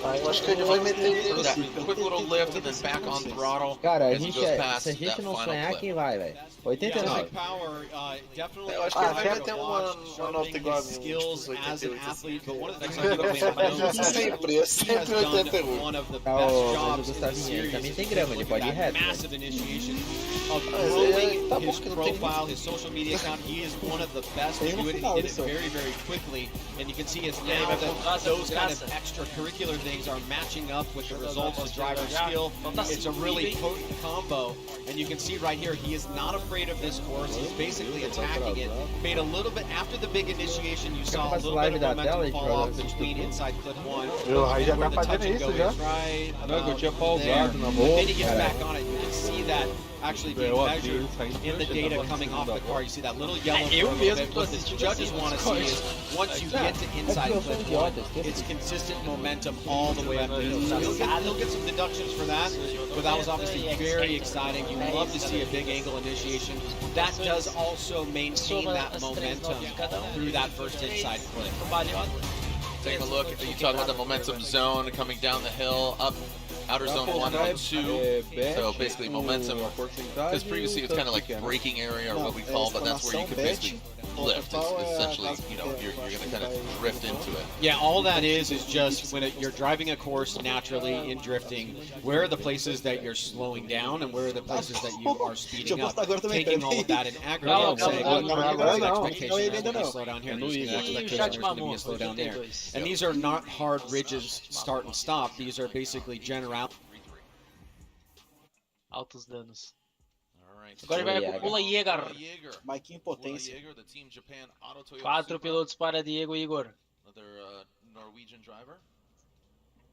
Eu acho que ele vai meter that quick little lift and then back on throttle. Cara, as he goes past se a gente that não final sonhar, clip. quem vai, velho? 89. Eu acho que ele vai meter uma nota igual a minha, tipo uns 88. Sempre 88. O Gustavinho, ele também tem grama, ele pode ir reto. Of growing his profile, his social media account, he is one of the best to do it. He did it very, very quickly, and you can see as now that those kind of extracurricular things are matching up with the results of driver skill. It's a really potent combo, and you can see right here, he is not afraid of this course. He's basically attacking it. Made a little bit after the big initiation. You saw a little bit of momentum fall off between inside clip 1. Where the touch and go is right. Then he gets back on it. You can see that actually being measured in the data coming off the car. You see that little yellow bit. What the judges want to see is once you get to inside clip 1, it's consistent momentum all the way up. He'll get some deductions for that, but that was obviously very exciting. You love to see a big angle initiation. That does also maintain that momentum through that first inside clip. Take a look. You talk about the momentum zone coming down the hill, up outer zone 1 and 2. So basically momentum, because previously it was kind of like braking area or what we call, but that's where you could basically lift. It's essentially, you know, you're going to kind of drift into it. Yeah, all that is just when you're driving a course naturally in drifting, where are the places that you're slowing down and where are the places that you are speeding up? Taking all of that in aggregate, saying, there's expectation there's going to be a slowdown here, there's going to be a slowdown there. And these are not hard ridges start and stop. These are basically general. Altos danos. Agora vai com Pula Jäger. Mike em potência. 4 pilotos para Diego Igor. Another Norwegian driver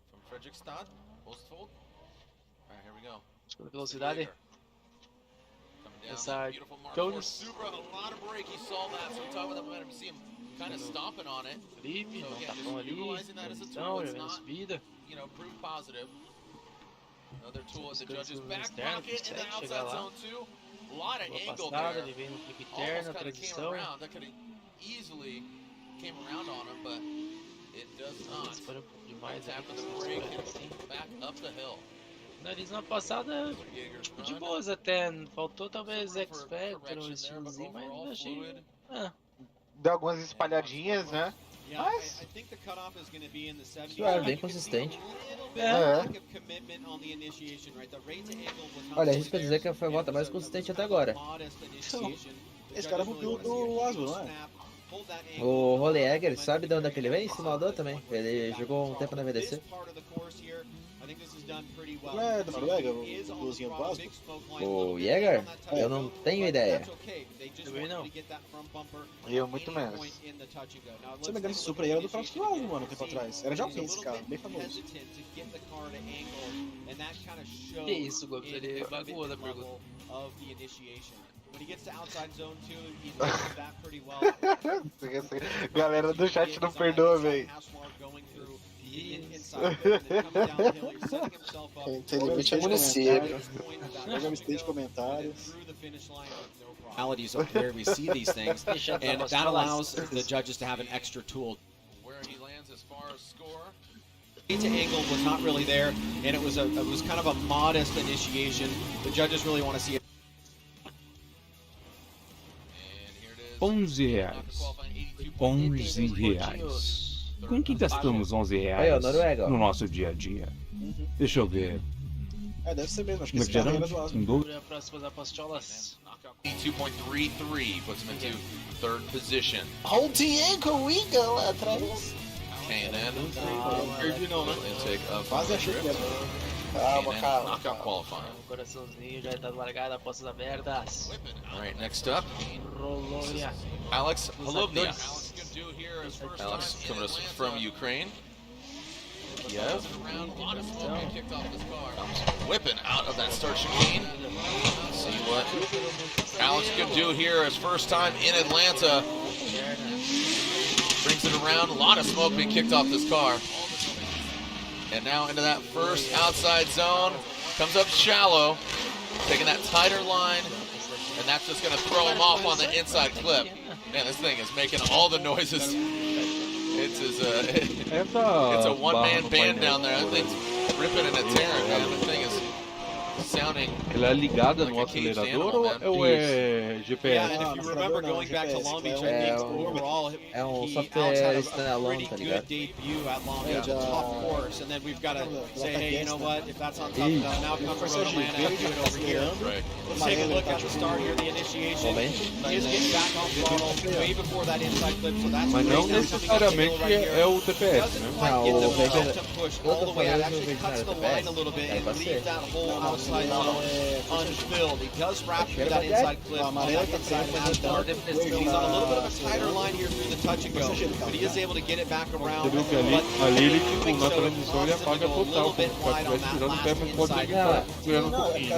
from Fredrikstad, Ostfold. All right, here we go. Segunda velocidade. Essa Jones. Super, a lot of brake. He saw that, so we talk about that momentum. You see him kind of stomping on it. Felipe, So não again, tá bom ali. utilizing that as a tool. Não, It's já not, subida. you know, proof positive. Another tool in the Buscando judge's o back externo, pocket in the consegue chegar outside lá. zone 2. A lot of Boa angle passada, there. ele vem no flip interno, Almost kind of came transição. around. That could have easily came around on him, but it does not. Foi um pouco demais. Tap of the brake and back up the hill. Nariz na passada, tipo, de boas até. Faltou talvez X-Factor ou estilozinho, mas eu achei. Deu algumas espalhadinhas, né? Mas Suave, bem consistente. É. Olha, arrisco dizer que foi a volta mais consistente até agora. Esse cara foi o do Azul, não é? O Rollejäger, sabe de onde é que ele vem? Simulador também. Ele jogou um tempo na VDC. Não é da Noruega, o pilozinho do Azul? O Jäger? Eu não tenho ideia. Também não. Eu muito menos. Se não me engano, esse Supra aí era do próprio Azul, mano, um tempo atrás. Era já esse cara, bem famoso. Que isso, Gomes? Ele baguou da pergunta. Galera do chat não perdoa, velho. Infelizmente é município. Joga mistake de comentários. Of where we see these things, and that allows the judges to have an extra tool. Where he lands as far as score. To angle was not really there, and it was kind of a modest initiation. The judges really want to see it. R$11. R$11. Com que gastamos R$11 Aí, ó, Noruega, ó. no nosso dia a dia? Deixa eu ver. Deve ser mesmo, acho que esse carro é razoável. Próximas apostolas. 2.33 puts him into third position. Olha o Diego Wiga lá atrás. K&N. Perdi não, né? Intake of Quase achei que era. Calma, calma. Knockout qualifying. Coraçãozinho já está largada, apostas abertas. All right, next up, Rolonia. Alex Halovnia. Alex coming to us from Ukraine. Kiev. Whipping out of that start chicane. See what Alex can do here his first time in Atlanta. Brings it around. A lot of smoke being kicked off this car. And now into that first outside zone. Comes up shallow. Taking that tighter line. And that's just going to throw him off on the inside clip. Man, this thing is making all the noises. It's a one-man band down there. That thing's ripping and a tearing, man. The thing is sounding. Ela é ligada no acelerador ou é GPS? Yeah, and if you remember going back to Long Beach, I think overall software Alex had a standalone, pretty tá good ligado? debut at Long Beach, a top course, and then we've got to say, hey, you know what? If that's on top of that, now come to Atlanta and do it over here. Right. Let's take a look at the start here, the initiation. He is getting back on throttle way before that inside clip, so that's Mas não great. necessariamente é o TPS, Doesn't né? quite get the Não, belt to push all the way out. Actually cuts the line a little bit and leaves that whole outside zone unfilled. He does wrap through that inside clip on that inside half dart. He's on a little bit of a tighter line here through the touch and go, but he is able to get it back around. Você viu que ali ele tipo, na transmissão ele apaga total, como se estivesse tirando o pé, mas pode estar tirando um pouquinho.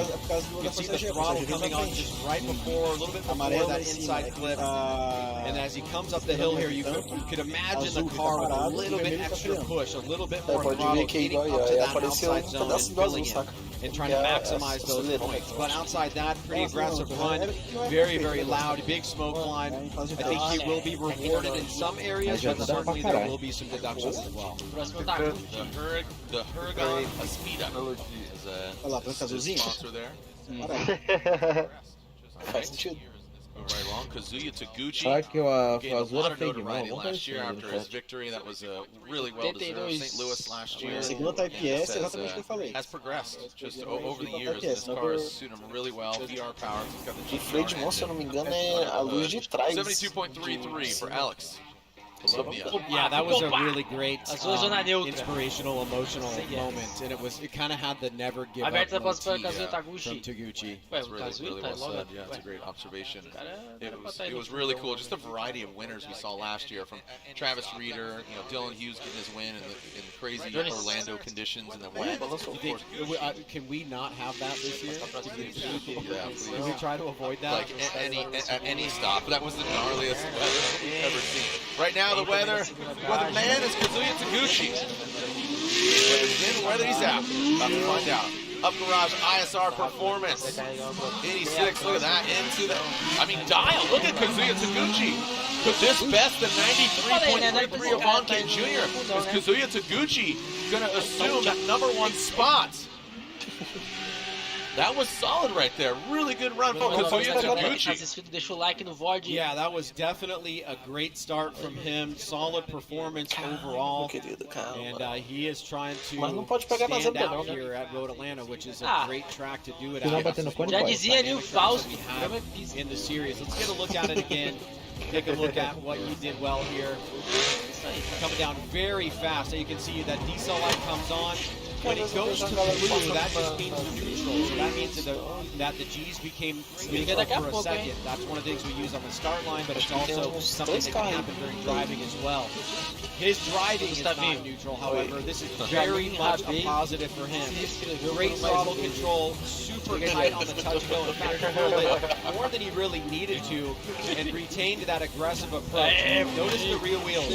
You can see the throttle coming on just right before, a little bit before that inside clip. And as he comes up the hill here, you could imagine the car with a little bit extra push, a little bit more throttle, getting up to that outside zone and filling in and trying to maximize those points. But outside that, pretty aggressive run, very, very loud, big smoke line. I think he will be rewarded in some areas, but certainly there will be some deductions as well. The Huragon Aspida is a sponsor there. Faz sentido. Right along, Kazuya Taguchi Será que o gained a azul lot era of fake irmão? notoriety Vamos ver last se year ele after faz. his victory. That was really well deserved. St. Louis last year. Segunda Type S, exatamente o que eu falei. Has progressed just over the years. This car has suited him really well. VR power. He's got the O freio de mão, se eu não me engano, é a luz de trás. 72.33 for Alex. Yeah, that was a really great, zona neutra. inspirational, emotional moment, and it kind of had the never give up Aberta para motif Kazuya from Taguchi. Taguchi. Ué, It's o really, Kazuya really tá well logo. said. Yeah, it's a great observation. It was really cool. Just the variety of winners we saw last year, from Travis Reeder, Dylan Hughes getting his win in crazy Orlando conditions and the wet. You think, can we not have that this year? Yeah, please. Can we try to avoid that? Like at any stop. That was the gnarliest weather we've ever seen. Right now, the weatherman is Kazuya Taguchi. Whether he's out, about to find out. Up garage ISR performance. 86, look at that. Into the, dial. Look at Kazuya Taguchi. Could this best the 93.33 of Vonkin Jr.? Is Kazuya Taguchi going to assume that #1 spot? That was solid right there. Really good run from Kazuya Taguchi. Deixa o like no VOD. Yeah, that was definitely a great start from him. Solid performance overall. And he is trying to stand out here at Road Atlanta, which is a great track to do it at. Já dizia ali o Fausto. In the series. Let's get a look at it again. Take a look at what you did well here. Coming down very fast. So you can see that diesel light comes on. When it goes to blue, that just means neutral. So that means that the G's became neutral for a second. That's one of the things we use on the start line, but it's also something that can happen during driving as well. His driving is not neutral, however. This is very much a positive for him. Great throttle control, super tight on the touch go. In fact, more than he really needed to, and retained that aggressive approach. Notice the rear wheels.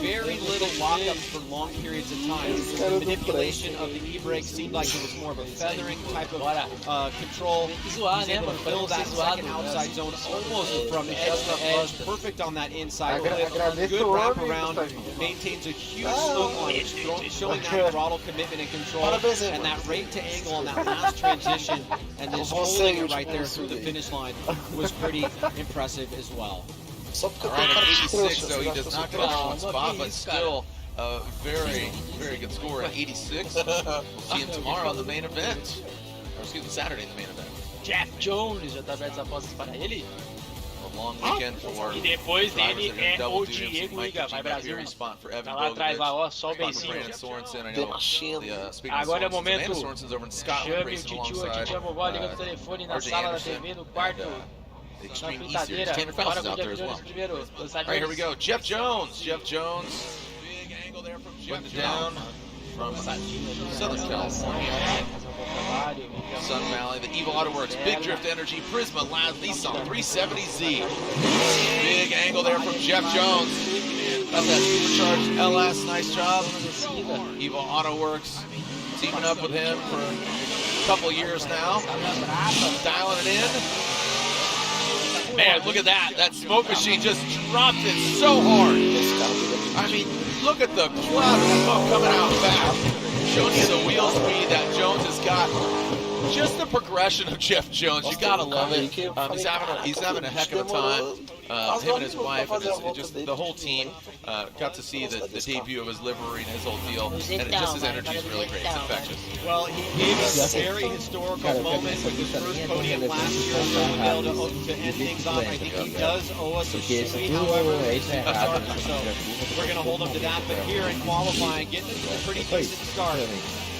Very little lockups for long periods of time. The manipulation of the e-brake seemed like it was more of a feathering type of control. He's able to fill that second outside zone almost from edge to edge. Perfect on that inside clip. Good wraparound. Maintains a huge slope line, showing that throttle commitment and control, and that rate to angle on that last transition, and then holding it right there through the finish line was pretty impressive as well. All right, at 86, though, he does not get #1 spot, but still a very, very good score at 86. We'll see him tomorrow in the main event. excuse me, Saturday in the main event. Jeff Jones já tá aberto as apostas para ele. A long weekend for E depois dele drivers that are é double o duty. Diego Mike Higa, vai Kojima Brasil. here in spot for Evan Tá lá atrás, lá, ó, só o Bogovic, beicinho. Brandon Sorensen. I know speaking of Agora é o Sorensen, momento. Amanda Sorensen's over in Scotland Chame o racing titio, a alongside titia vovó liga no telefone na RJ sala da Anderson TV, no quarto. and, the Na Extreme E Series. fritadeira. Tanner Bora Faust is com o out there Jeff as well. Jones primeiro. All right, here we go. Jeff Jones. Jeff Jones. Putting it down from Southern California. Sun Valley, the Evil Auto Works, Big Drift Energy, Prisma, Nissan 370Z. Big angle there from Jeff Jones. Got that supercharged LS, nice job. Evil Auto Works, teaming up with him for a couple years now. Dialing it in. Man, look at that. That smoke machine just dropped it so hard. I mean, look at the cloud of smoke coming out back. Showing you the wheel speed that Jones has got. Just the progression of Jeff Jones, you gotta love it. He's having a heck of a time. Him and his wife, and just the whole team got to see the debut of his livery and his whole deal, and his energy is really great. It's infectious. Well, he gave us a very historical moment with his first podium last year, really able to end things off. I think he does owe us a sweet, however, so we're going to hold him to that. But here in qualifying, getting into a pretty decent start.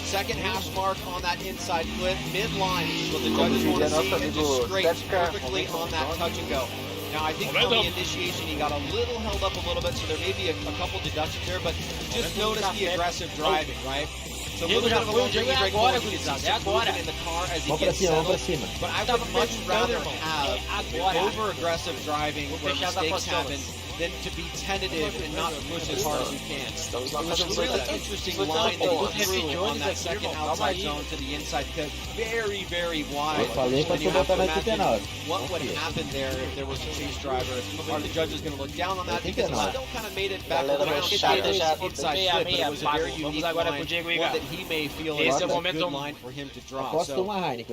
Second hash mark on that inside flip, midline, which is what the judges want to see, and just straight perfectly on that touch and go. Now, I think on the initiation, he got a little held up a little bit, so there may be a couple deductions there, but just notice the aggressive driving, right? So a little bit of a low brake force, you can see some movement in the car as he gets settled, but I would much rather have over-aggressive driving where mistakes happen than to be tentative and not push as hard as you can. It was a really interesting line that he threw on that second outside zone to the inside cut. Very, very wide. And you have to imagine what would happen there if there was a chase driver. Are the judges going to look down on that? Because he still kind of made it back around inside flip, but it was a very unique line, one that he may feel is a good line for him to draw. So,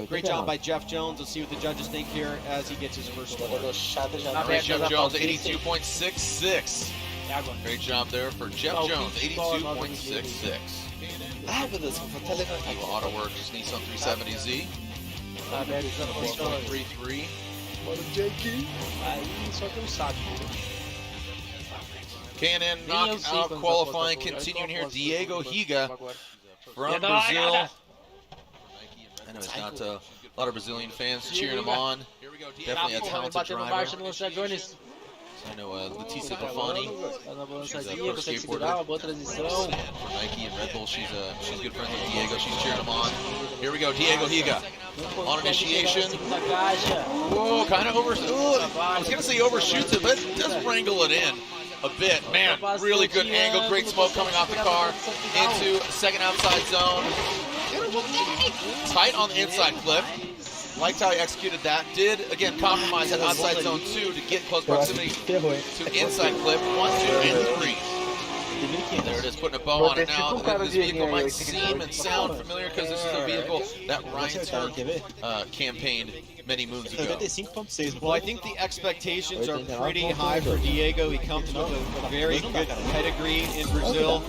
great job by Jeff Jones. Let's see what the judges think here as he gets his first score. Great Jeff Jones, 82.66. Great job there for Jeff Jones, 82.66. Evil Auto Works, Nissan 370Z. 3.33. K&N knockout qualifying continuing here. Diego Higa from Brazil. I know it's not a lot of Brazilian fans cheering him on. Definitely a talented driver. I know Letícia Bafani, she's a pro skateboarder, and for Nike and Red Bull, she's good friends with Diego. She's cheering him on. Here we go, Diego Higa on initiation. Whoa, kind of I was gonna say overshoots it, but does wrangle it in a bit. Man, really good angle, great smoke coming off the car into second outside zone. Tight on the inside flip. Liked how he executed that. Did, again, compromise at outside zone 2 to get close proximity to inside clip 1, 2, and 3. There it is, putting a bow on it now. This vehicle might seem and sound familiar because this is a vehicle that Ryan Turk campaigned many moons ago. Well, I think the expectations are pretty high for Diego. He comes with a very good pedigree in Brazil.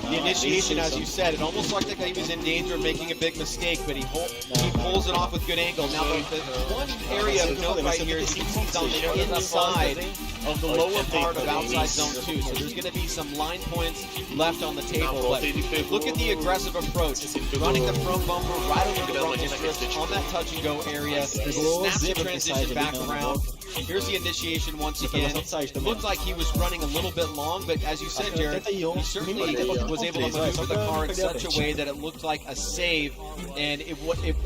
The initiation, as you said, it almost looked like he was in danger of making a big mistake, but he pulls it off with good angle. Now, the one area of note right here is he's on the inside of the lower part of outside zone 2, so there's going to be some line points left on the table. But look at the aggressive approach. Running the front bumper right over the front strip on that touch-and-go area. Snaps the transition back around. Here's the initiation once again. It looked like he was running a little bit long, but as you said, Jared, he certainly was able to maneuver the car in such a way that it looked like a save, and it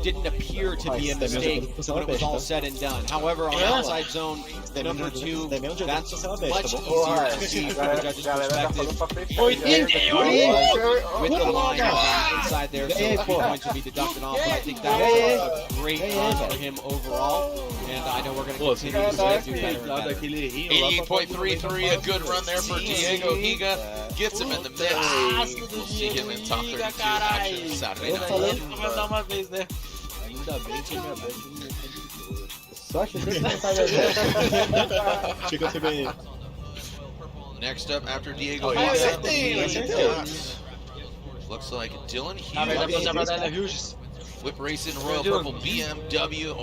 didn't appear to be a mistake when it was all said and done. However, on outside zone number 2, that's much easier to see from the judge's perspective. With the line inside there, so a few points would be deducted off, but I think that was a great run for him overall, and I know we're going to continue to see him do better and better. 88.33, a good run there for Diego Higa. Gets him in the mix. We'll see him in top 32 action Saturday night. Next up after Diego Higa, looks like Dylan Hughes Whip Racing Royal Purple BMW